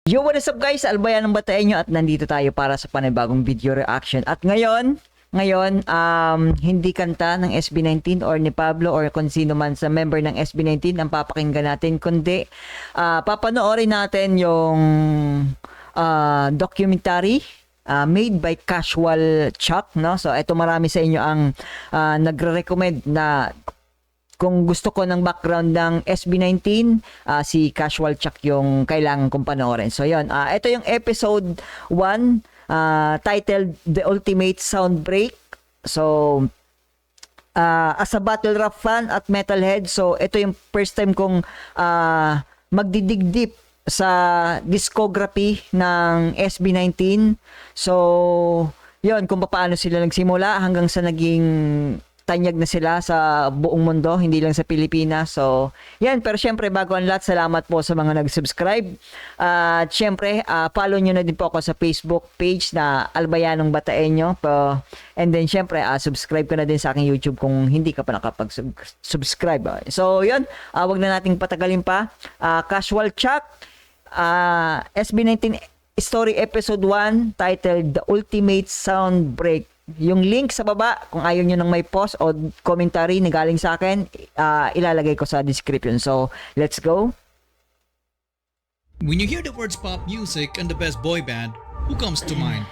Yo, what is up guys? Albayan ng Bataenyo at nandito tayo para sa panibagong video reaction. At ngayon, hindi kanta ng SB19 or ni Pablo or kung sino man sa member ng SB19 ang papakinggan natin, kundi papanoorin natin yung documentary made by Casual Chuck, no? So, ito marami sa inyo ang nagre-recommend na kung gusto ko ng background ng SB19, si Casual Chuck yung kailangan kong panoorin. So, yun. Ito yung episode 1, titled The Ultimate Soundbreak. So, as a battle rap fan at metalhead, so ito yung first time kong magdidig deep sa discography ng SB19. So, yun, kung paano sila nagsimula hanggang sa naging tanyag na sila sa buong mundo, hindi lang sa Pilipinas. So, yan. Pero syempre, bago ang lahat, salamat po sa mga nag-subscribe. At syempre, follow nyo na din po ako sa Facebook page na Albayanong Bataenyo. And then, syempre, subscribe ka na din sa aking YouTube kung hindi ka pa nakapag-subscribe. So, yun. Wag na nating patagalin pa. Casual Chuck, SB19 Story Episode 1, titled The Ultimate Soundbreak. Yung link sa baba, kung ayaw nyo nang may post o commentary na galing sa akin, ilalagay ko sa description. So, let's go. When you hear the words pop music and the best boy band, who comes to mind?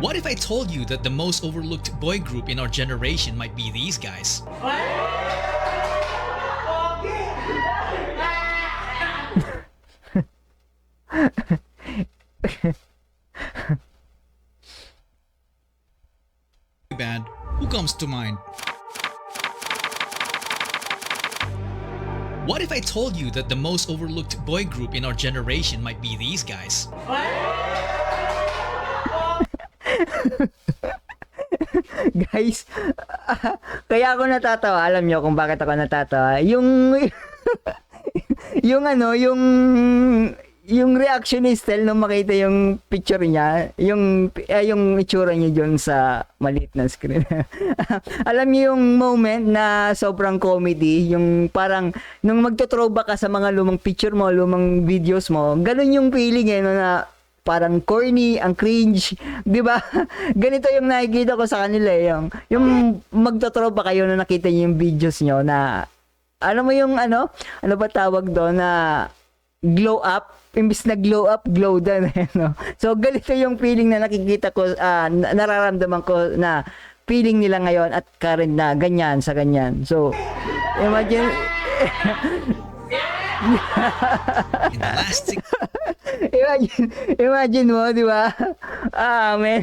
What if I told you that the most overlooked boy group in our generation might be these guys? Band, who comes to mind? What if I told you that the most overlooked boy group in our generation might be these guys? Guys, kaya ako natatawa. Alam nyo kung bakit ako natatawa. Yung yung reaction ni Stel nung makita yung picture niya, yung itsura niya dyan sa maliit na screen. Alam niyo yung moment na sobrang comedy, yung parang nung magto-throwback ka sa mga lumang picture mo, lumang videos mo, ganun yung feeling no, na parang corny, ang cringe, 'di ba? Ganito yung nakikita ko sa kanila yung magto-throwback kayo na nakita niyo yung videos niyo na alam mo yung ano ba tawag doon na glow up, imbis na glow up, glow down, no? So, ganito yung feeling na nakikita ko, nararamdaman ko na feeling nila ngayon at current na ganyan sa ganyan. So, imagine, In the last imagine mo, di ba? Man.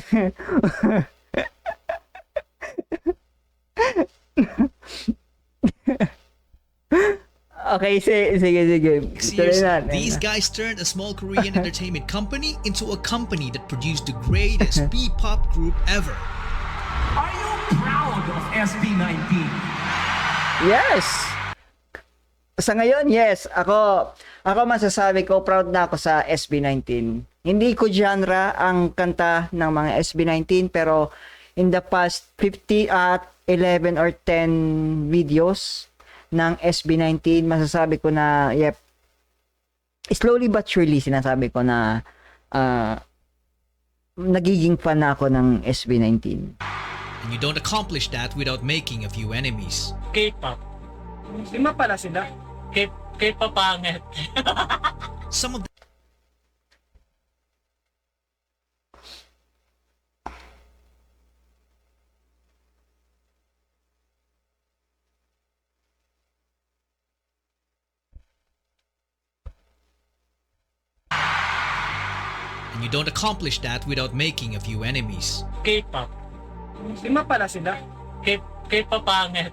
Okay, sige. 6 years, these guys turned a small Korean entertainment company into a company that produced the greatest P-pop group ever. Are you proud of SB19? Yes! Sa ngayon, yes. Ako masasabi ko, proud na ako sa SB19. Hindi ko genre ang kanta ng mga SB19, pero in the past 50 at 11 or 10 videos ng SB19, masasabi ko na, yep, slowly but surely, sinasabi ko na nagiging fan ako ng SB19. And you don't accomplish that without making a few enemies. K-pop. Lima pala sila. K-pop pangit. Some of And you don't accomplish that without making a few enemies. K-pop. Lima pala sila. K-pop pangit.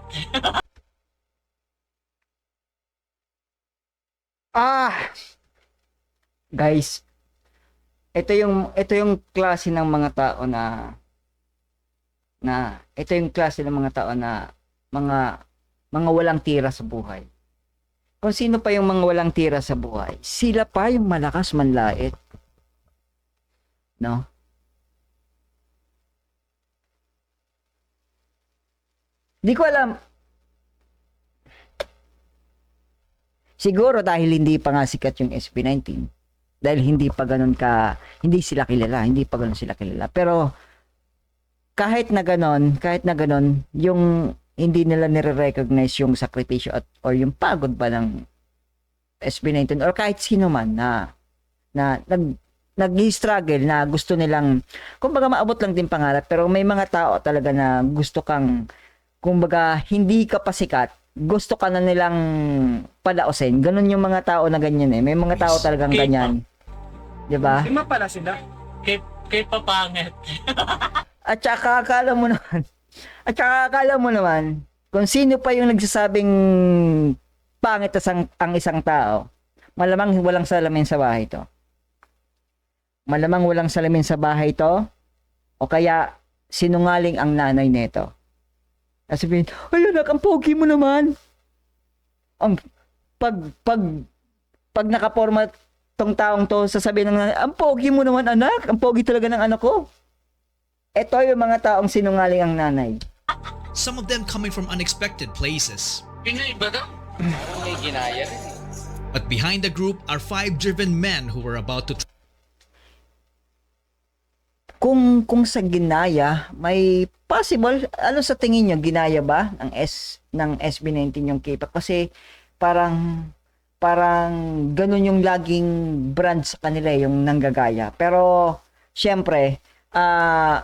Guys, ito yung klase ng mga tao na ito yung klase ng mga tao na mga walang tira sa buhay. Kung sino pa yung mga walang tira sa buhay, sila pa yung malakas manlait. No? Di ko alam. Siguro dahil hindi pa nga sikat yung SB19. Dahil hindi sila kilala. Pero kahit na ganon, yung hindi nila nire-recognize yung sakripisyo or yung pagod ba ng SB19 or kahit sino man na nag-struggle na gusto nilang, kumbaga maabot lang din pangarap, pero may mga tao talaga na gusto kang, kumbaga hindi ka pa sikat, gusto ka na nilang palaosin. Ganun yung mga tao na ganyan eh. May mga tao talagang ganyan. 'Di ba? Lima pala sila. Kay papangit. At saka akala mo naman, kung sino pa yung nagsasabing pangit ang isang tao, malamang walang salamin sa bahay to. O kaya sinungaling ang nanay nito. Sabihin, ay anak, ang pogi mo naman. Ang pag nakaporma tong taong to, sasabihin ng nanay, ang pogi mo naman anak, ang pogi talaga ng anak ko. Ito yung mga taong sinungaling ang nanay. Some of them coming from unexpected places. Pinoy ba daw? May ginaya rin. But behind the group are 5 driven men who were about to Kung sa ginaya, may possible, ano sa tingin nyo, ginaya ba ng SB19 yung K-pop? Kasi parang ganun yung laging brand sa kanila, yung nanggagaya. Pero syempre, sa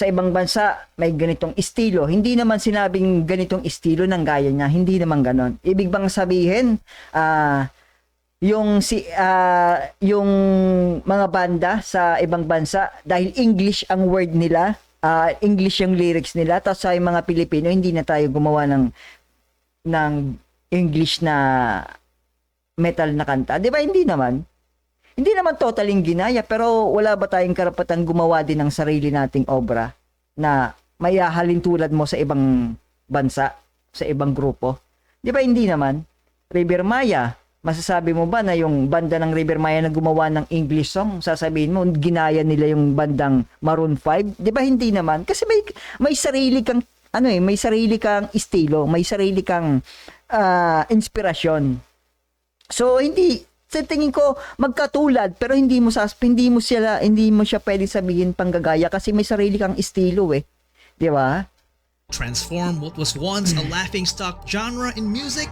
ibang bansa may ganitong estilo. Hindi naman sinabing ganitong estilo ng gaya niya, hindi naman ganon. Ibig bang sabihin, yung mga banda sa ibang bansa dahil English ang word nila, English yung lyrics nila, tapos sa mga Pilipino hindi na tayo gumawa ng English na metal na kanta. 'Di ba? Hindi naman totaling ginaya, pero wala ba tayong karapatan gumawa din ng sarili nating obra na mayahalin tulad mo sa ibang bansa, sa ibang grupo? 'Di ba? Hindi naman. River Maya, masasabi mo ba na yung banda ng River Maya na gumawa ng English song, sasabihin mo ginaya nila yung bandang Maroon 5? 'Di ba hindi naman? Kasi may sarili kang may sarili kang estilo, may sarili kang inspirasyon. So sa tingin ko magkatulad, pero hindi mo siya pwedeng sabihin panggagaya kasi may sarili kang estilo eh. 'Di ba? transform what was once a laughingstock genre in music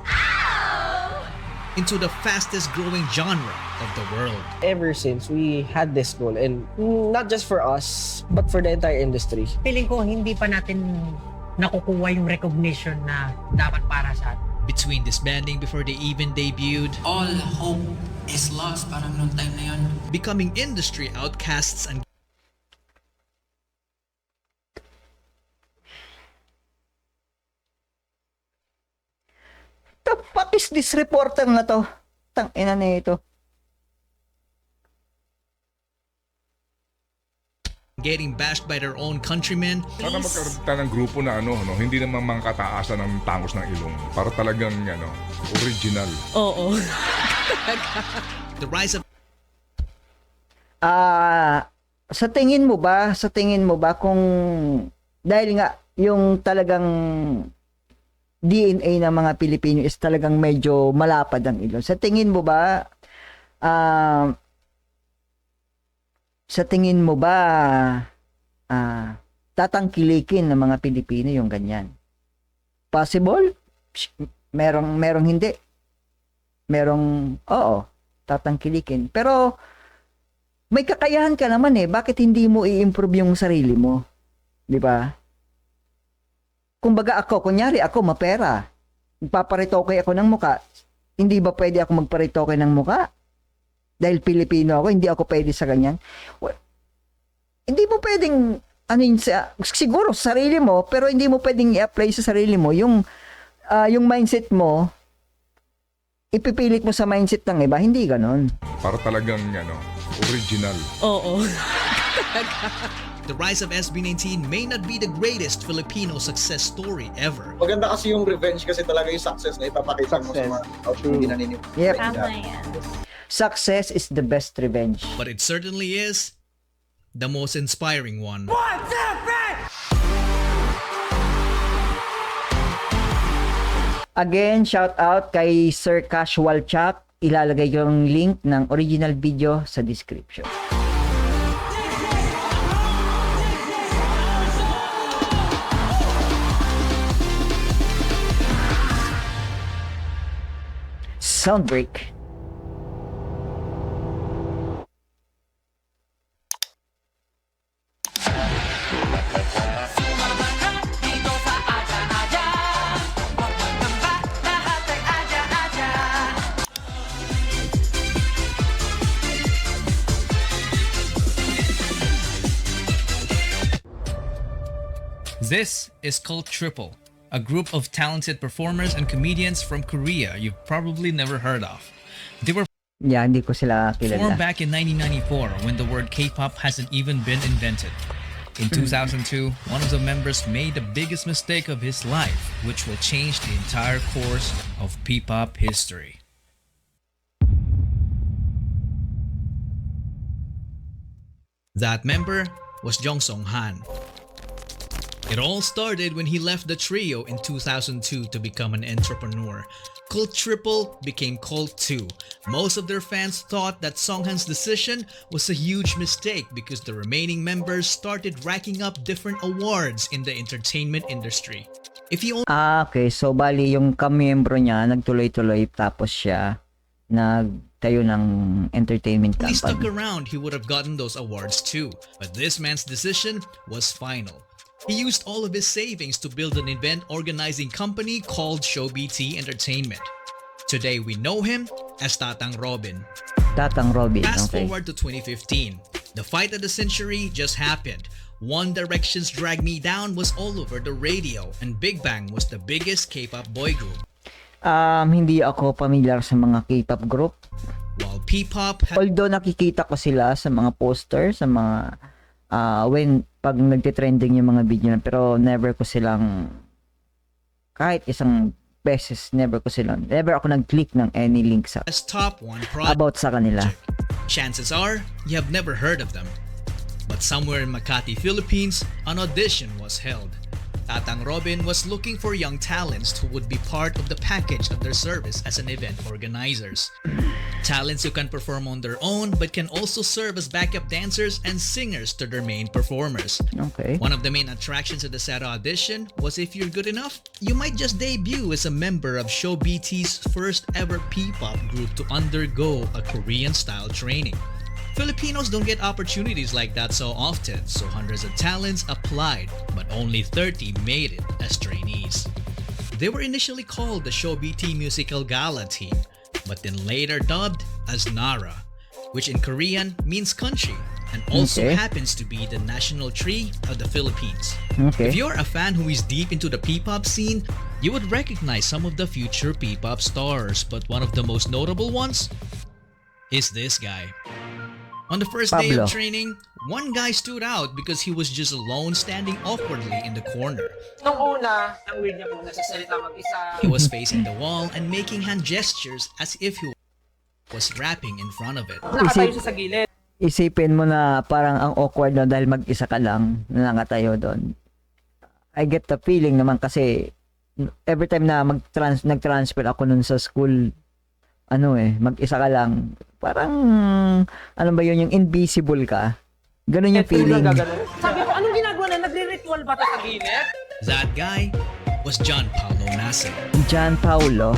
into the fastest growing genre of the world. Ever since we had this goal, and not just for us, but for the entire industry. Feeling ko hindi pa natin nakukuha yung recognition na dapat para sa atin. Between disbanding before they even debuted, All hope is lost, parang nung time na yun. becoming industry outcasts and The fuck is this reporter na to? Tangina na ito. getting bashed by their own countrymen. Sana magkaroon tayo ng grupo na hindi naman mga kataasan ng tangos ng ilong. Para talagang original. Oo. The rise of Sa tingin mo ba kung dahil nga yung talagang DNA ng mga Pilipino is talagang medyo malapad ang ilong. Sa tingin mo ba tatangkilikin ng mga Pilipino yung ganyan? Possible? Merong hindi. Merong oo, tatangkilikin. Pero may kakayahan ka naman eh. Bakit hindi mo i-improve yung sarili mo? 'Di ba? Kumbaga kunyari ako mapera. Magpaparitoke ako ng muka. Hindi ba pwede ako magparitoke ng muka? Dahil Pilipino ako, hindi ako pwede sa ganyan. Hindi mo pwedeng siguro sa sarili mo, pero hindi mo pwedeng i-apply sa sarili mo yung mindset mo. Ipipilit mo sa mindset ng iba, hindi ganon. Para talagang original. Oo. the rise of SB19 may not be the greatest Filipino success story ever. Maganda kasi yung revenge kasi talaga yung success na ipapakita mo sa mga hindi naniniwala. Yep. Tama yan. Success is the best revenge. But it certainly is the most inspiring one. Again, shout out kay Sir Casual Chuck. Ilalagay ko yung link ng original video sa description. Sound break. This is called Triple, a group of talented performers and comedians from Korea you've probably never heard of. They were Yeah, hindi ko sila kilala. formed back in 1994 when the word K-pop hasn't even been invented. In 2002, one of the members made the biggest mistake of his life, which will change the entire course of P-pop history. That member was Jong Song Han. It all started when he left the trio in 2002 to become an entrepreneur. Cult Triple became Cult 2. Most of their fans thought that Songhan's decision was a huge mistake because the remaining members started racking up different awards in the entertainment industry. If he Okay. So, bali, yung kamiyembro niya, nagtuloy-tuloy, tapos siya nagtayo ng entertainment only stuck company. around, he would have gotten those awards too. But this man's decision was final. He used all of his savings to build an event organizing company called ShowBT Entertainment. Today we know him as Tatang Robin. Tatang Robin, Fast okay. forward to 2015. The fight of the century just happened. One Direction's Drag Me Down was all over the radio, and Big Bang was the biggest K-pop boy group. Hindi ako familiar sa mga K-pop group. While P-pop had Although nakikita ko sila sa mga poster, sa mga when pag nagte-trending yung mga video na, pero never ko silang kahit isang beses never ako nag-click ng any link sa as top one project. about sa kanila. Chances are you have never heard of them. But somewhere in Makati, Philippines, an audition was held. Tatang Robin was looking for young talents who would be part of the package of their service as an event organizers. Talents who can perform on their own but can also serve as backup dancers and singers to their main performers. Okay. One of the main attractions of the SATA audition was if you're good enough, you might just debut as a member of ShowBT's first ever P-pop group to undergo a Korean-style training. Filipinos don't get opportunities like that so often, so hundreds of talents applied, but only 30 made it as trainees. They were initially called the ShowBT Musical Gala Team, but then later dubbed as NARA, which in Korean means country, and also Okay. happens to be the national tree of the Philippines. Okay. If you're a fan who is deep into the P-pop scene, you would recognize some of the future P-pop stars, but one of the most notable ones is this guy. On the first day Pablo. of training, one guy stood out because he was just alone standing awkwardly in the corner. Nung una, ang weird niya po, nagsasalita mag-isa. He was facing the wall and making hand gestures as if he was rapping in front of it. Nakatayo siya sa gilid. Isipin mo na parang ang awkward na dahil mag-isa ka lang na nakatayo doon. I get the feeling naman kasi every time na nag-transfer ako nun sa school, mag-isa ka lang. Parang, ano ba yun, yung invisible ka. Ganun yung feeling. Sabi ko, anong ginagawa na? Nagre-ritual ba ito sa gilid? That guy was John Paulo Nase. John Paulo.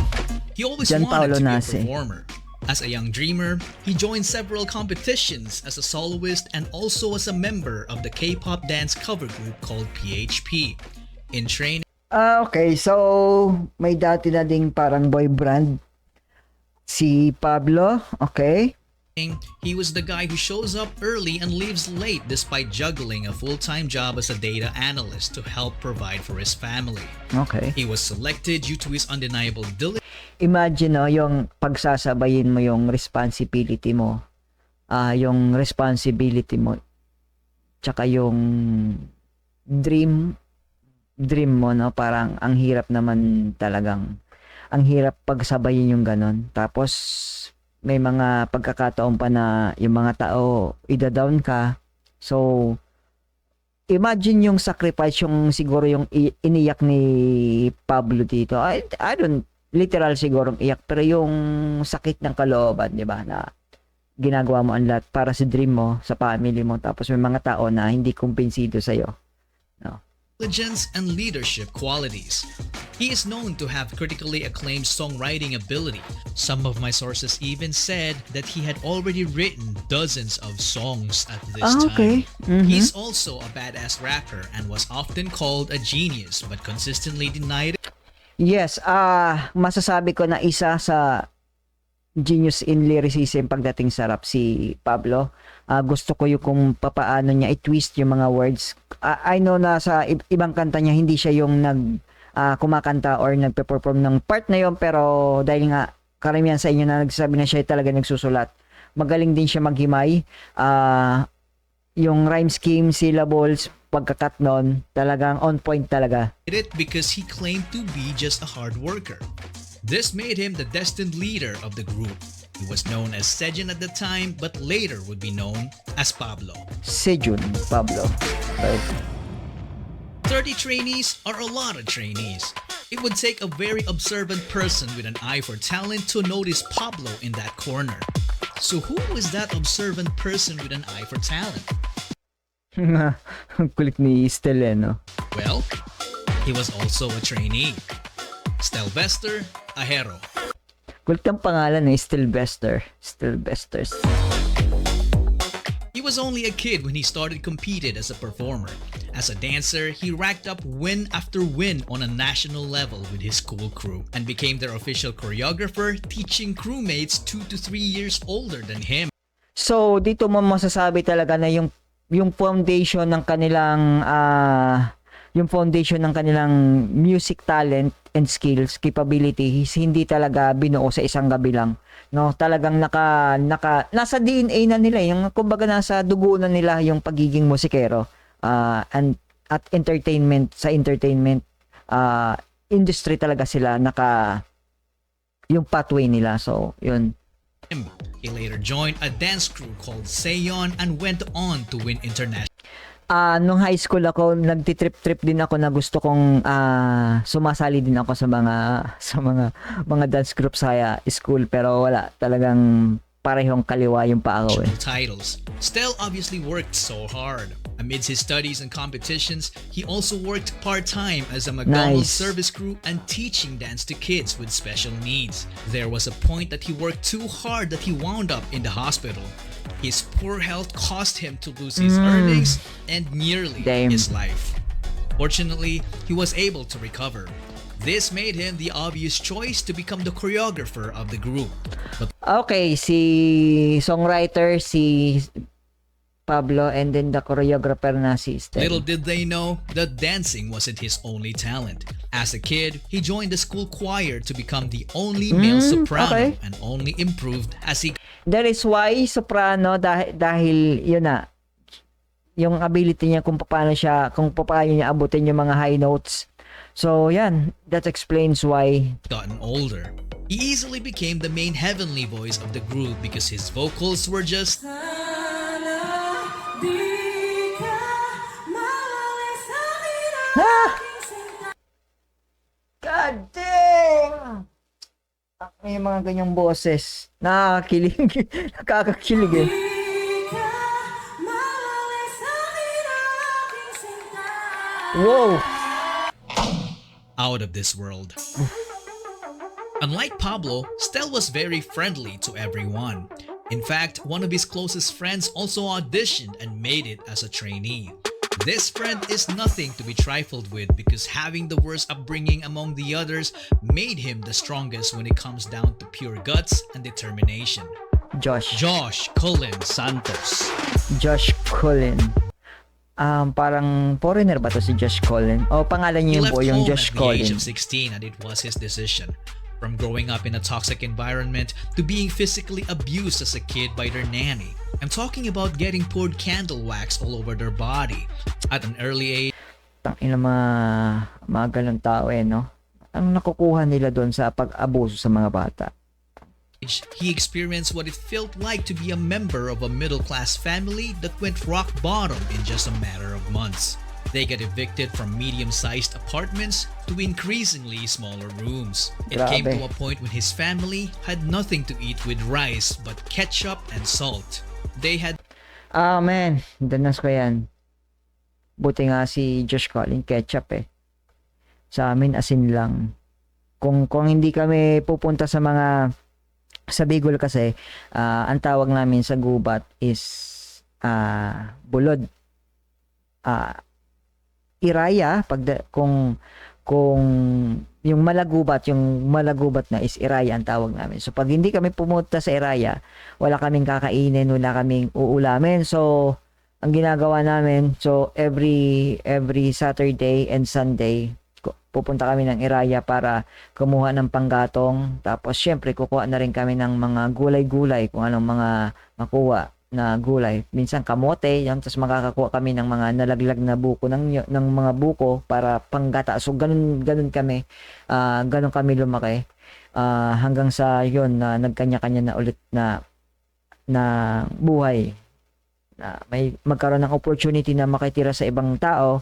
He always John wanted Paulo to be Nase. a performer. As a young dreamer, he joined several competitions as a soloist and also as a member of the K-pop dance cover group called PHP. In training, Okay, so may dati na ding parang boy brand si Pablo, okay? he was the guy who shows up early and leaves late despite juggling a full-time job as a data analyst to help provide for his family. Okay. He was selected due to his undeniable diligence. Imagine yung pagsasabayin mo yung responsibility mo. Yung responsibility mo tsaka yung dream mo, no? Parang ang hirap naman talagang. Ang hirap pagsabayin yung ganon. Tapos, may mga pagkakataon pa na yung mga tao, ida-down ka. So, imagine yung sacrifice, yung siguro yung iniyak ni Pablo dito. I don't literal siguro iyak, pero yung sakit ng kalooban, di ba, na ginagawa mo ang lahat para sa dream mo, sa family mo, tapos may mga tao na hindi kumpensido sa'yo. No? Intelligence and leadership qualities. He is known to have critically acclaimed songwriting ability. Some of my sources even said that he had already written dozens of songs at this Okay. time. He's also a badass rapper and was often called a genius but consistently denied it. Yes, masasabi ko na isa sa genius in lyricism pagdating sa rap si Pablo. Gusto ko yung kung papaano niya i-twist yung mga words. I know na sa ibang kanta niya hindi siya yung kumakanta or nagpe-perform ng part na yon, pero dahil nga karamihan sa inyo na nagsasabi na siya talaga nagsusulat. Magaling din siya maghimay. Yung rhyme scheme, syllables, pagkakat nun, talagang on point talaga. It because he claimed to be just a hard worker. This made him the destined leader of the group. He was known as Sejun at the time, but later would be known as Pablo. Sejun Pablo. Right. 30 trainees are a lot of trainees. It would take a very observant person with an eye for talent to notice Pablo in that corner. So who was that observant person with an eye for talent? Ang kulit ni Stelle, no? Well, he was also a trainee. Stelvester Ahero. Kulit ang pangalan ni Stelvester. Stelvesters. He was only a kid when he started competing as a performer. As a dancer, he racked up win after win on a national level with his school crew and became their official choreographer, teaching crewmates 2 to 3 years older than him. So, dito mo masasabi talaga na yung foundation ng kanilang music talent and skills, capabilities, hindi talaga binuo sa isang gabi lang. No, talagang nasa DNA na nila, yung kumbaga nasa dugo na nila yung pagiging musikero. And at entertainment industry talaga sila yung pathway nila. So, yun. He later joined a dance crew called Seon and went on to win international. Nung high school ako, nagtitrip-trip din ako na gusto kong sumasali din ako sa mga dance group sa school, pero wala, talagang parehong kaliwa yung paako eh. Titles. Stel obviously worked so hard. Amidst his studies and competitions, he also worked part-time as a McDonald's service crew and teaching dance to kids with special needs. There was a point that he worked too hard that he wound up in the hospital. His poor health caused him to lose his earnings and nearly his life. Fortunately, he was able to recover. This made him the obvious choice to become the choreographer of the group. But okay, si songwriter, si Pablo, and then the choreographer na si Stel. Little did they know that dancing wasn't his only talent. As a kid, he joined the school choir to become the only male soprano and only improved as he... That is why soprano, dahil yun na, yung ability niya kung paano niya abutin yung mga high notes. So, yan, that explains why gotten older. He easily became the main heavenly voice of the group because his vocals were just... God damn! May mga ganyang boses. Nakakakilig. Nakakakilig eh. Whoa! Out of this world. Unlike Pablo, Stel was very friendly to everyone. In fact, one of his closest friends also auditioned and made it as a trainee. This friend is nothing to be trifled with because having the worst upbringing among the others made him the strongest when it comes down to pure guts and determination. Josh Cullen Santos. Josh Cullen. Parang foreigner ba to si Josh Cullen? O pangalan niya yung Josh Cullen. He left home at the age of 16 and it was his decision. From growing up in a toxic environment to being physically abused as a kid by their nanny. I'm talking about getting poured candle wax all over their body. At an early age, Tangina mga ganun tao eh, no? Ano nakukuha nila doon sa pag-abuso sa mga bata? he experienced what it felt like to be a member of a middle-class family that went rock bottom in just a matter of months. They got evicted from medium-sized apartments to increasingly smaller rooms. It came Grabe. to a point when his family had nothing to eat with rice but ketchup and salt. They had Man, danas ko yan. Buti nga si Josh Collin ketchup eh. Sa amin asin lang. Kung hindi kami pupunta sa sa Bicol kasi, ang tawag namin sa gubat is bulod. Iraya kung yung malagubat na is Iraya ang tawag namin. So pag hindi kami pumunta sa Iraya, wala kaming kakainin, wala kaming uulamin. So ang ginagawa namin, so every Saturday and Sunday pupunta kami ng Iraya para kumuha ng panggatong. Tapos syempre kukuha na rin kami ng mga gulay-gulay, kung anong mga makuha na gulay. Minsan kamote, yan, tapos makakakuha kami ng mga nalaglag na buko ng mga buko para panggata. So ganun kami, ganun kami lumaki. Hanggang sa yon na nagkanya-kanya na ulit na buhay. Na may magkaroon ng opportunity na makitira sa ibang tao,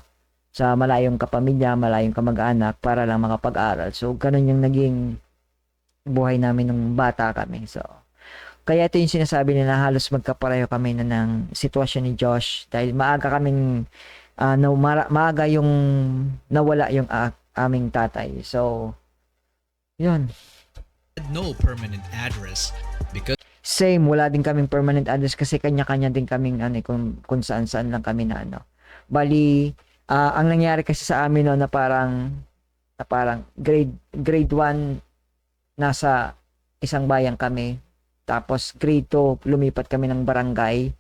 sa malayong kapamilya, malayong kamag-anak para lang makapag-aral. So ganun yung naging buhay namin nung bata kami. So kaya ito yung sinasabi nila, halos magkapareho kami na ng sitwasyon ni Josh dahil maaga kaming maaga yung nawala yung aming tatay. So yun. no permanent address because Same, wala din kaming permanent address kasi kanya-kanya din kaming kung saan-saan lang kami na Bali, ang nangyari kasi sa amin na parang grade 1 nasa isang bayan kami. Tapos grade 2 lumipat kami ng barangay.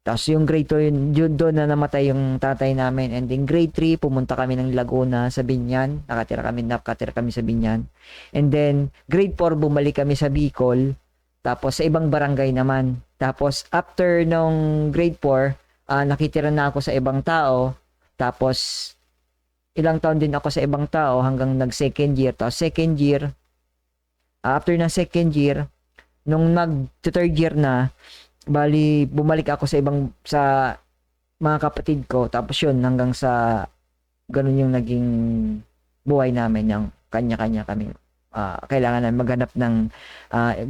Tapos yung grade 2 yun doon na namatay yung tatay namin. And then grade 3 pumunta kami ng Laguna sa Binyan. Nakatira kami sa Binyan. And then grade 4 bumalik kami sa Bicol. Tapos sa ibang barangay naman. Tapos after nung grade 4, nakitira na ako sa ibang tao. Tapos ilang taon din ako sa ibang tao hanggang nag second year. Tapos second year, after ng second year, nung nag-third year na, bali bumalik ako sa mga kapatid ko. Tapos yun, hanggang sa ganun yung naging buhay namin, yung kanya-kanya kami. Kailangan namin maghanap ng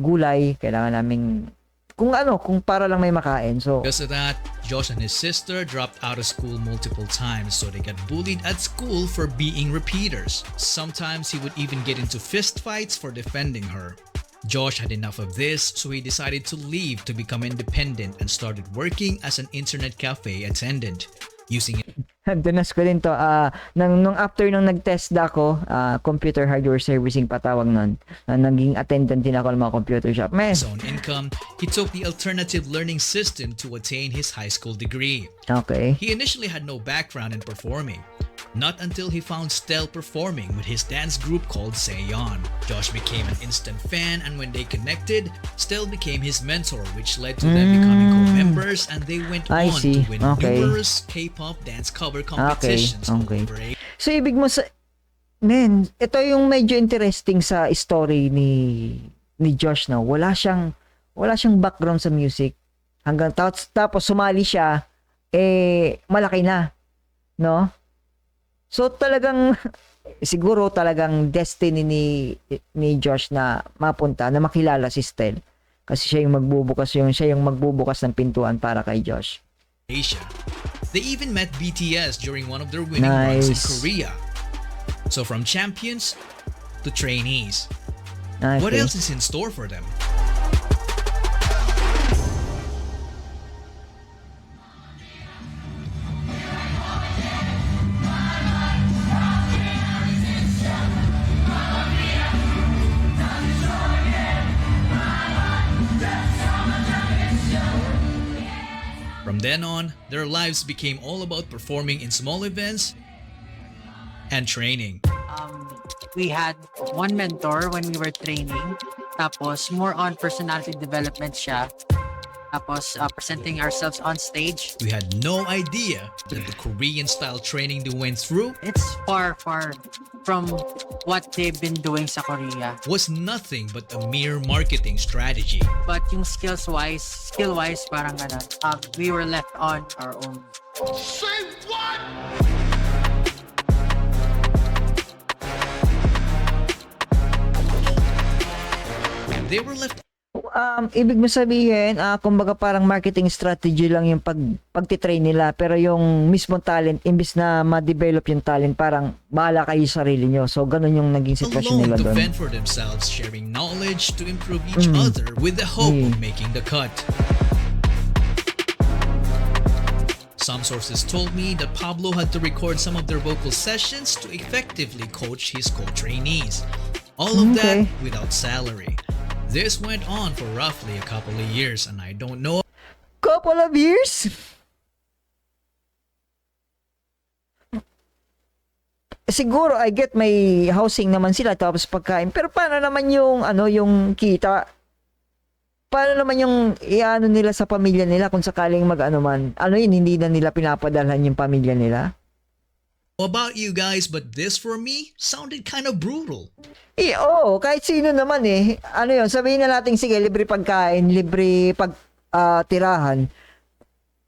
gulay, kailangan namin kung para lang may makain. So of that, Josh and his sister dropped out of school multiple times, so they got bullied at school for being repeaters. Sometimes he would even get into fist fights for defending her. Josh had enough of this, so he decided to leave to become independent and started working as an internet cafe attendant. Using Danas ko din to. Nung after nung nag-test ako, computer hardware servicing patawag nun. Naging attendant din ako ng mga computer shop. his own income, he took the alternative learning system to attain his high school degree. Okay. He initially had no background in performing. Not until he found Stel performing with his dance group called Seyon. Josh became an instant fan, and when they connected, Stel became his mentor, which led to them becoming co-members, and they went I on see. to win Okay. numerous K-pop dance cover competitions all Okay. over Asia. So ibig mo ito yung medyo interesting sa story ni Josh na wala siyang background sa music hanggang tapos sumali siya malaki na, no? So talagang siguro talagang destiny ni Josh na mapunta na makilala si Stel kasi siya yung magbubukas ng pintuan para kay Josh. Asia. They even met BTS during one of their winning runs in Nice. Korea. So from champions to trainees. Okay. What else is in store for them? From then on, their lives became all about performing in small events and training. We had one mentor when we were training. Tapos, more on personality development siya. Tapos, presenting ourselves on stage. We had no idea that the Korean-style training they went through It's far, far from what they've been doing sa Korea. was nothing but a mere marketing strategy. But yung skill-wise, parang ganun. We were left on our own. Say what? they were left Ibig mo sabihin, kumbaga parang marketing strategy lang yung pagtitrain nila, pero yung mismo talent, imbis na ma-develop yung talent, parang bahala kayo sa sarili nyo. So, ganun yung naging sitwasyon alone nila to doon. fend for themselves, sharing knowledge to improve each other with the hope of making the cut. Some sources told me that Pablo had to record some of their vocal sessions to effectively coach his co-trainees. All of that Okay. without salary. This went on for roughly a couple of years, and I don't know Couple of years? Siguro, I get may housing naman sila tapos pagkain. Pero paano naman yung, yung kita? Paano naman yung iano nila sa pamilya nila kung sakaling mag-ano man? Ano yun, hindi na nila pinapadalhan yung pamilya nila? about you guys, but this for me sounded kind of brutal. Oo, kahit sino naman eh. Ano yun, sabihin na natin, sige, libre pagkain, libre tirahan.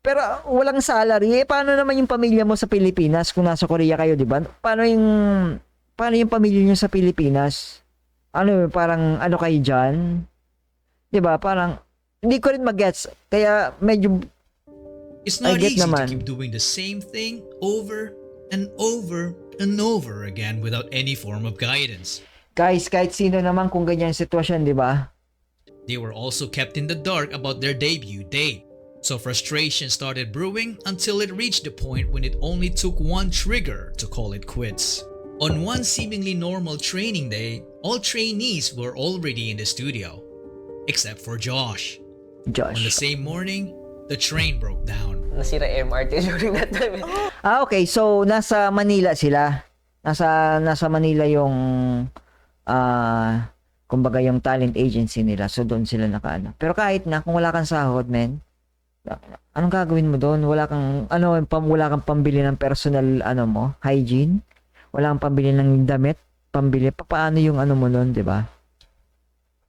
Pero walang salary. Eh, paano naman yung pamilya mo sa Pilipinas kung nasa Korea kayo, di ba? Paano yung pamilya nyo sa Pilipinas? Ano, parang ano kayo dyan? Di ba? Parang, hindi ko rin mag-gets. Kaya medyo, It's not I get easy naman. to keep doing the same thing over and over and over again without any form of guidance. guys, kahit sino naman kung ganyan yung sitwasyon, di ba? They were also kept in the dark about their debut date. So frustration started brewing until it reached the point when it only took one trigger to call it quits. On one seemingly normal training day, all trainees were already in the studio, except for Josh. On the Josh. same morning, the train broke down. Nasira MRT during that time. Okay. So, nasa Manila sila. Nasa Manila yung, kumbaga yung talent agency nila. So, doon sila nakaano. Pero kahit na, kung wala kang sahod, men, anong gagawin mo doon? Wala kang pambili ng personal, hygiene? Wala kang pambili ng damit? Paano yung mo doon, di ba?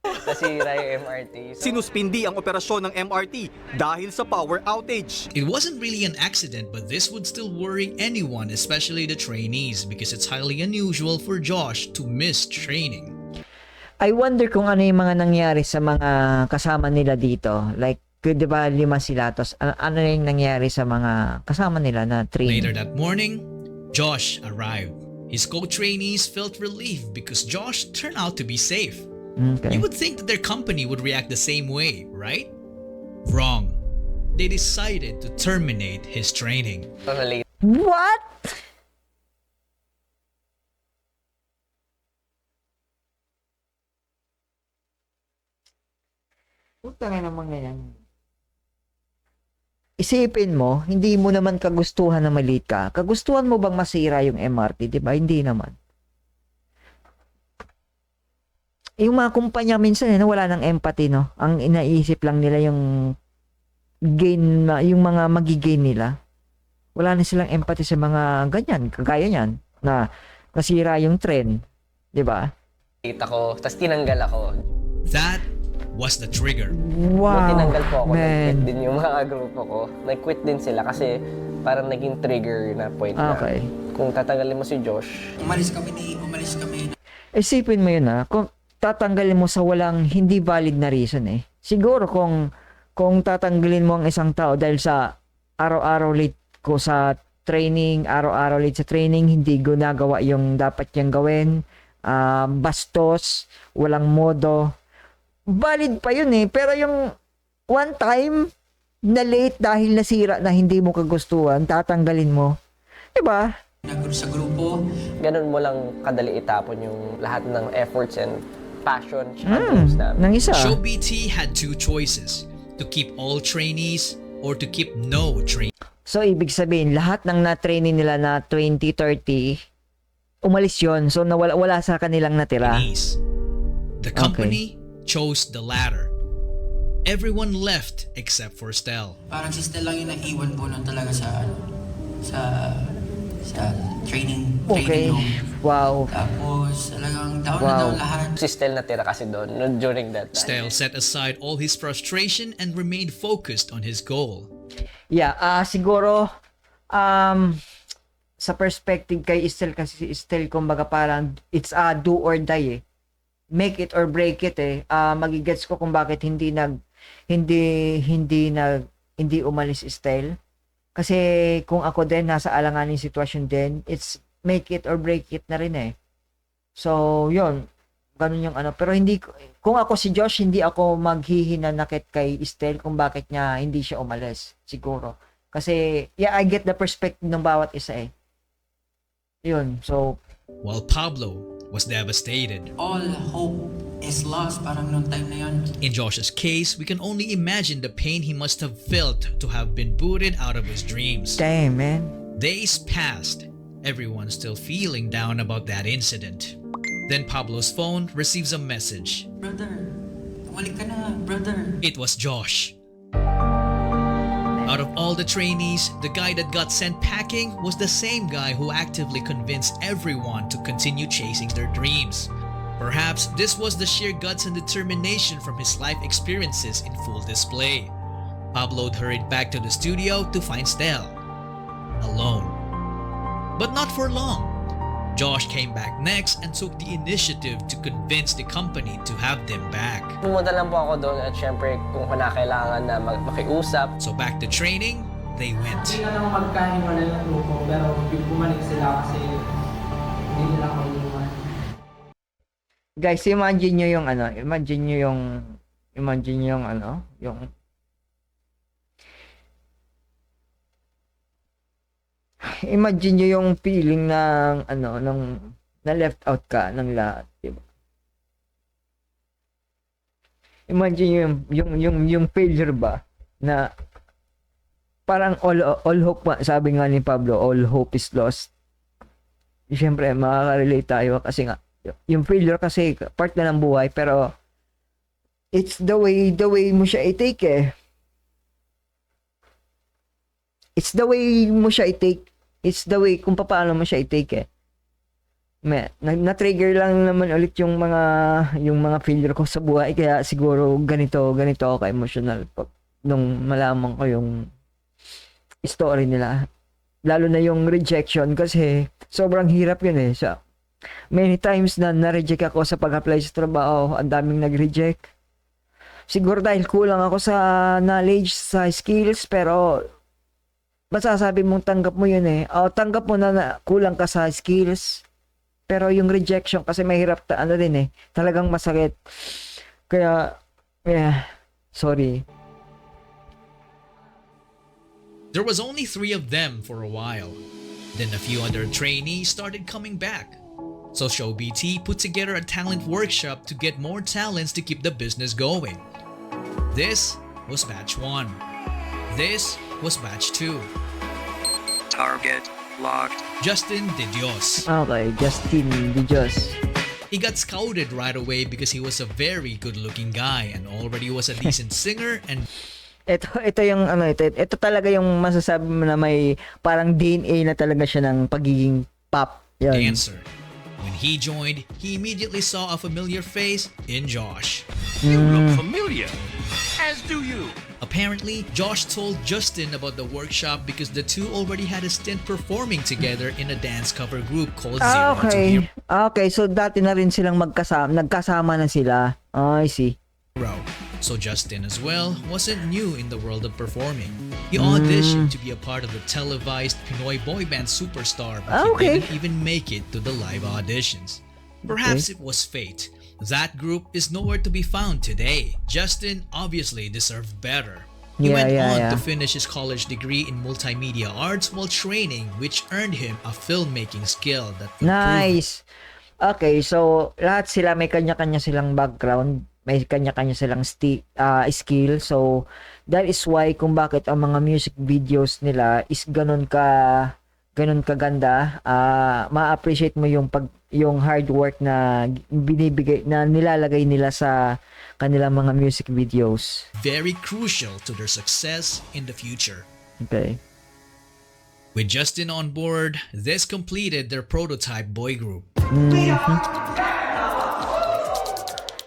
Nasira yung MRT. Sinuspindi ang operasyon ng MRT dahil sa power outage. It wasn't really an accident, but this would still worry anyone, especially the trainees, because it's highly unusual for Josh to miss training. I wonder kung ano yung mga nangyari sa mga kasama nila dito. Like, di ba 5 sila? Tapos, ano yung nangyari sa mga kasama nila na Later training? that morning, Josh arrived. His co-trainees felt relieved because Josh turned out to be safe. Okay. You would think that their company would react the same way, right? Wrong. They decided to terminate his training. What? Puta nga naman ganyan. Isipin mo, hindi mo naman kagustuhan na maliit ka. Kagustuhan mo bang masira yung MRT? Diba? Hindi naman. Yung mga kumpanya minsan, wala ng empathy, no? Ang inaisip lang nila yung gain, yung mga magigain nila. Wala na silang empathy sa mga ganyan, kagaya niyan, na nasira yung trend. Diba? Kita ko, tapos tinanggal ako. That was the trigger. Nung Wow, tinanggal po ako, nag-quit man. din yung mga grupo ko. Nag-quit din sila kasi parang naging trigger na point na Okay. kung tatanggalin mo si Josh, Umalis kami. Isipin mo yun kung tatanggalin mo sa walang hindi valid na reason Siguro kung tatanggalin mo ang isang tao dahil sa araw-araw late ko sa training, araw-araw late sa training, hindi ginagawa yung dapat niyang gawin, bastos, walang modo, valid pa yun pero yung one time na late dahil nasira na hindi mo kagustuhan, tatanggalin mo. Diba? Sa grupo. ganun mo lang kadali itapon yung lahat ng efforts and passion tsaka dreams namin. Nang isa. Show BT had two choices: to keep all trainees or to keep no trainees. So, ibig sabihin, lahat ng na-training nila na 20-30, umalis yun. So, wala sa kanilang natira. The company chose the latter. Everyone left except for Stel. Parang si Stel lang yung naiwan po nun talaga sa training Okay. room. Wow. Tapos talagang down na Wow. down lahat. Si Stel natira kasi doon during that time. Stel set aside all his frustration and remained focused on his goal. Yeah, siguro, sa perspective kay Estel, kasi si Estel, kumbaga parang, it's a do or die make it or break it eh. Magigets ko kung bakit hindi umalis style. Kasi kung ako din nasa alanganing sitwasyon din, it's make it or break it na rin eh. So, yun. Ganun yung ano. Pero kung ako si Josh, hindi ako maghihinanakit kay Estelle kung bakit niya hindi siya umalis. Siguro. Kasi, yeah, I get the perspective ng bawat isa eh. Yun. So, While Pablo was devastated. All hope is lost parang nung time na yun. In Josh's case, we can only imagine the pain he must have felt to have been booted out of his dreams. damn, man. Days passed. Everyone's still feeling down about that incident. Then Pablo's phone receives a message. Brother, tumalik ka na, brother. It was Josh. Out of all the trainees, the guy that got sent packing was the same guy who actively convinced everyone to continue chasing their dreams. Perhaps this was the sheer guts and determination from his life experiences in full display. Pablo hurried back to the studio to find Stell. Alone. But not for long. Josh came back next and took the initiative to convince the company to have them back. Pumunta lang po ako doon at syempre kung kailangan na makiusap. So back to training, they went. Hindi na naman magkahiwala ng grupo, pero bumalik sila kasi hindi nila ako inuman. Guys, imagine nyo yung imagine nyo yung feeling ng na left out ka ng lahat, diba? Imagine yung failure ba na parang all hope, sabi nga ni Pablo, all hope is lost. Siyempre makaka-relate tayo kasi nga yung failure kasi part na ng buhay, pero it's the way mo siya i-take eh. It's the way mo siya i-take. It's the way kung paano mo siya i-take eh. Na-trigger lang naman ulit yung mga failure ko sa buhay, kaya siguro ganito ako ka-emotional nung malaman ko yung story nila. Lalo na yung rejection kasi sobrang hirap yun eh. So, many times na na-reject ako sa pag-apply sa trabaho, ang daming nag-reject. Siguro dahil kulang ako sa knowledge, sa skills, pero masasabi mong tanggap mo yun eh. O, tanggap mo na kulang ka sa skills. Pero yung rejection kasi mahirap din eh. Talagang masakit. Kaya, yeah, sorry. There was only 3 of them for a while. Then a few other trainees started coming back. So Show BT put together a talent workshop to get more talents to keep the business going. This was batch 1. This was batch 2. Target locked. Justin De Dios. Okay, Justin De Dios. He got scouted right away because he was a very good-looking guy and already was a decent singer and Ito yung ito talaga yung masasabi mo na may parang DNA na talaga siya ng pagiging pop. Yan. dancer. When he joined, he immediately saw a familiar face in Josh. You look familiar, as do you. Apparently, Josh told Justin about the workshop because the two already had a stint performing together in a dance cover group called Zero to Okay. Okay, so dati na rin silang nagkasama na sila. I see. Hero. So Justin as well wasn't new in the world of performing. He auditioned to be a part of the televised Pinoy boy band Superstar, but he didn't even make it to the live auditions. Perhaps it was fate. That group is nowhere to be found today. Justin obviously deserved better. He went on to finish his college degree in multimedia arts while training, which earned him a filmmaking skill that would Nice. Okay, so lahat sila may kanya-kanya silang background, may kanya-kanya silang skill. So that is why kung bakit ang mga music videos nila is ganun kaganda. Ma-appreciate mo yung hard work na binibigay na nilalagay nila sa kanilang mga music videos. very crucial to their success in the future. Okay. With Justin on board, this completed their prototype boy group.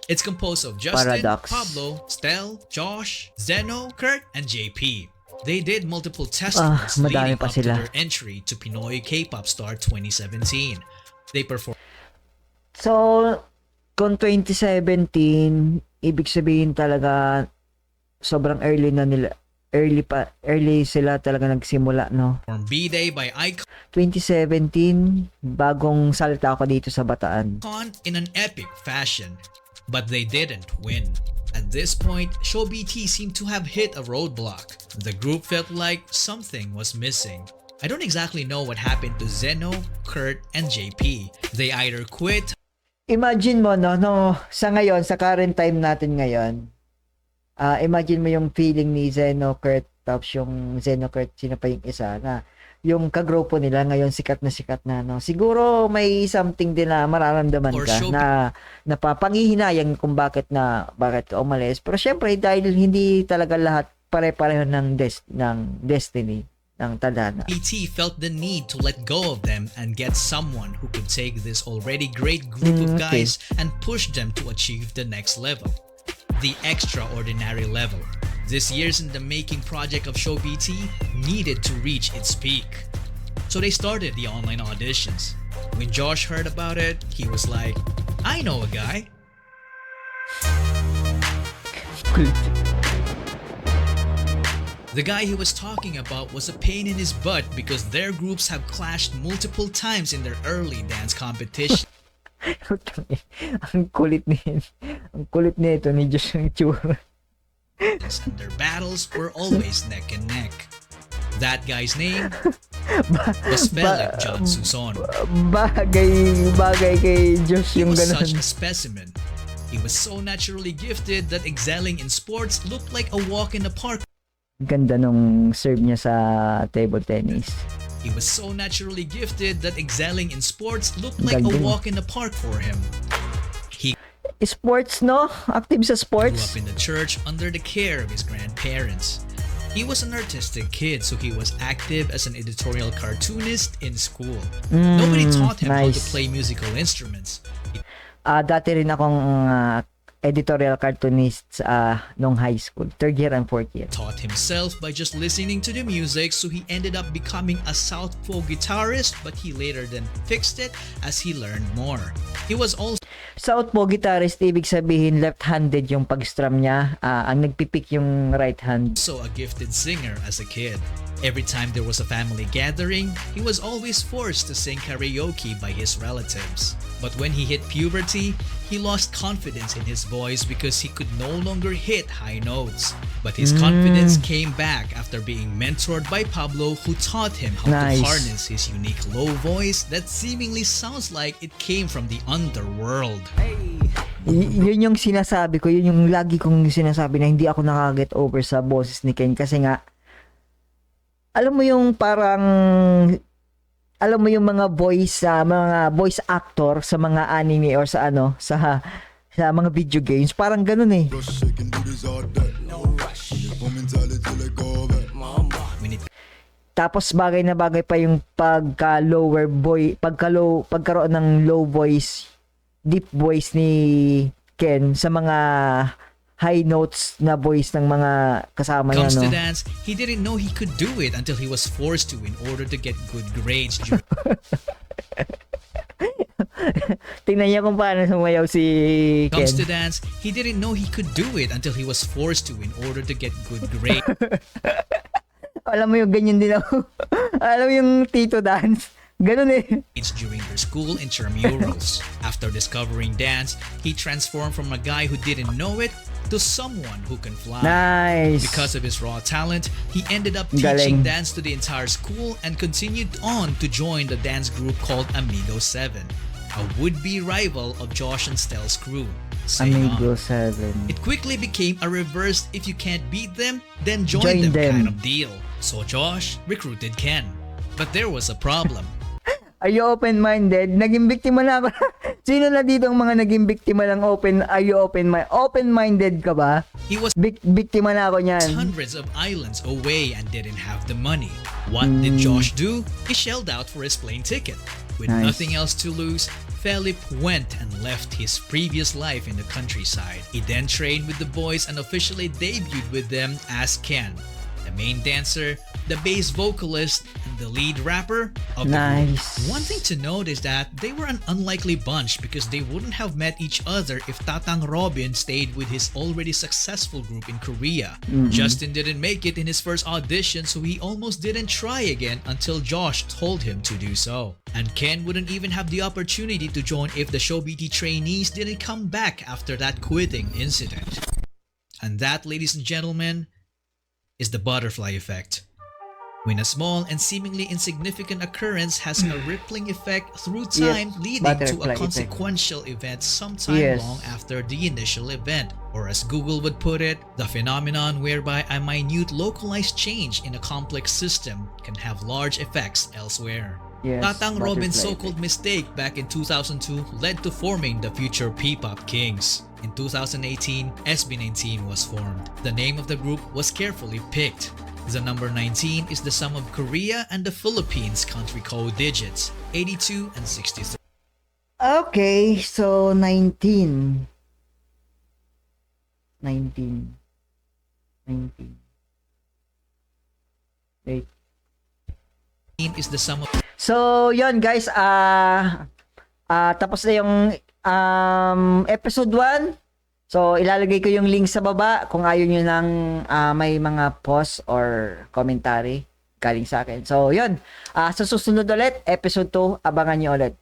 It's composed of Justin, Paradox. Pablo, Stell, Josh, Zeno, Kurt, and JP. They did multiple testimonies madami leading pa up to sila. their entry to Pinoy K-Pop Star 2017. They performed So kung 2017, ibig sabihin talaga sobrang early sila talaga nagsimula, no? From B-Day by Icon 2017, bagong salta ako dito sa Bataan. in an epic fashion, but they didn't win. At this point, Show BT seemed to have hit a roadblock. The group felt like something was missing. I don't exactly know what happened to Zeno, Kurt, and JP. They either quit. Imagine mo, no, sa ngayon, sa current time natin ngayon, imagine mo yung feeling ni Zeno, Kurt, tapos yung Zeno, Kurt, sino pa yung isa na yung kagrupo nila ngayon sikat na, no. Siguro may something din na mararamdaman Or ka show- na napapanghihinayang kung bakit ka umalis. Pero syempre dahil hindi talaga lahat pare-pareho ng destiny ng tadhana. BT felt the need to let go of them and get someone who could take this already great group of Okay. guys and push them to achieve the next level. The extraordinary level. This years in the making project of Show BT needed to reach its peak. So they started the online auditions. When Josh heard about it, he was like, I know a guy. The guy he was talking about was a pain in his butt because their groups have clashed multiple times in their early dance competition. Ang kulit nito ni Josh ng tsura. And their battles were always neck and neck. That guy's name was Felix John Suson. Bagay kay Josh He yung was such ganun. a specimen. He was so naturally gifted that excelling in sports looked like a walk in the park. Ganda nung serve niya sa table tennis. He was so naturally gifted that excelling in sports looked like a Galing. walk in the park for him. He Sports, no? Active sa grew sports. up in the church under the care of his grandparents. He was an artistic kid, so he was active as an editorial cartoonist in school. Nobody taught him how to nice. play musical instruments. Dati rin akong editorial cartoonist nung high school. 3rd year and 4th year. Taught himself by just listening to the music, so he ended up becoming a southpaw guitarist, but he later then fixed it as he learned more. He was also Southpaw guitarist, ibig sabihin left-handed yung pag-strum niya. Ang nagpipik yung right hand. a gifted singer as a kid. Every time there was a family gathering, he was always forced to sing karaoke by his relatives. But when he hit puberty, he lost confidence in his voice because he could no longer hit high notes. But his confidence came back after being mentored by Pablo, who taught him how Nice. to harness his unique low voice that seemingly sounds like it came from the underworld. Yun yung sinasabi ko, yun yung lagi kong sinasabi na hindi ako nakaget over sa boses ni Ken kasi nga alam mo yung parang alam mo yung mga voice actor sa mga anime or sa mga video games, parang ganun eh. Tapos bagay na bagay pa yung pagkaroon ng low voice, deep voice ni Ken sa mga high notes na voice ng mga kasama niya, Comes no? to dance, he didn't know he could do it until he was forced to in order to get good grades during Tingnan niya kung paano sumayaw si Ken. Comes to dance, he didn't know he could do it until he was forced to in order to get good grades Alam mo yung ganyan din ako. Alam mo yung Tito Dance. Ganun eh. during their school intramurals. After discovering dance, he transformed from a guy who didn't know it to someone who can fly. Nice. Because of his raw talent, he ended up Galing. teaching dance to the entire school and continued on to join the dance group called Amigo 7, a would-be rival of Josh and Stell's crew. Say Amigo on. 7. It quickly became a reversed if you can't beat them, then join them kind of deal. So Josh recruited Ken. But there was a problem. Are you open-minded? Naging biktima na ako. Sino na dito ang mga naging biktima ng are you open-minded ka ba? He was Biktima na ako niyan. hundreds of islands away and didn't have the money. What did Josh do? He shelled out for his plane ticket. With Nice. nothing else to lose, Felipe went and left his previous life in the countryside. He then trained with the boys and officially debuted with them as Ken. the main dancer, the bass vocalist, and the lead rapper of the Nice. group. One thing to note is that they were an unlikely bunch because they wouldn't have met each other if Tatang Robin stayed with his already successful group in Korea. Justin didn't make it in his first audition, so he almost didn't try again until Josh told him to do so. And Ken wouldn't even have the opportunity to join if the ShowBT trainees didn't come back after that quitting incident. And that, ladies and gentlemen, is the butterfly effect. When a small and seemingly insignificant occurrence has a rippling effect through time, leading to butterfly a effect. consequential event sometime Yes. long after the initial event. Or as Google would put it, the phenomenon whereby a minute localized change in a complex system can have large effects elsewhere. Yes, Tatang Robin's butterfly so-called mistake back in 2002 led to forming the future P-pop Kings. In 2018, SB19 was formed. The name of the group was carefully picked. The number 19 is the sum of Korea and the Philippines country code digits, 82 and 63. Okay, so 19. 19. 19. Wait. Is the sum of So, yon guys, tapos na yung episode 1. So, ilalagay ko yung link sa baba kung ayaw nyo ng may mga post or commentary galing sa akin. So, yon. Sa susunod ulit, episode 2, abangan nyo ulit.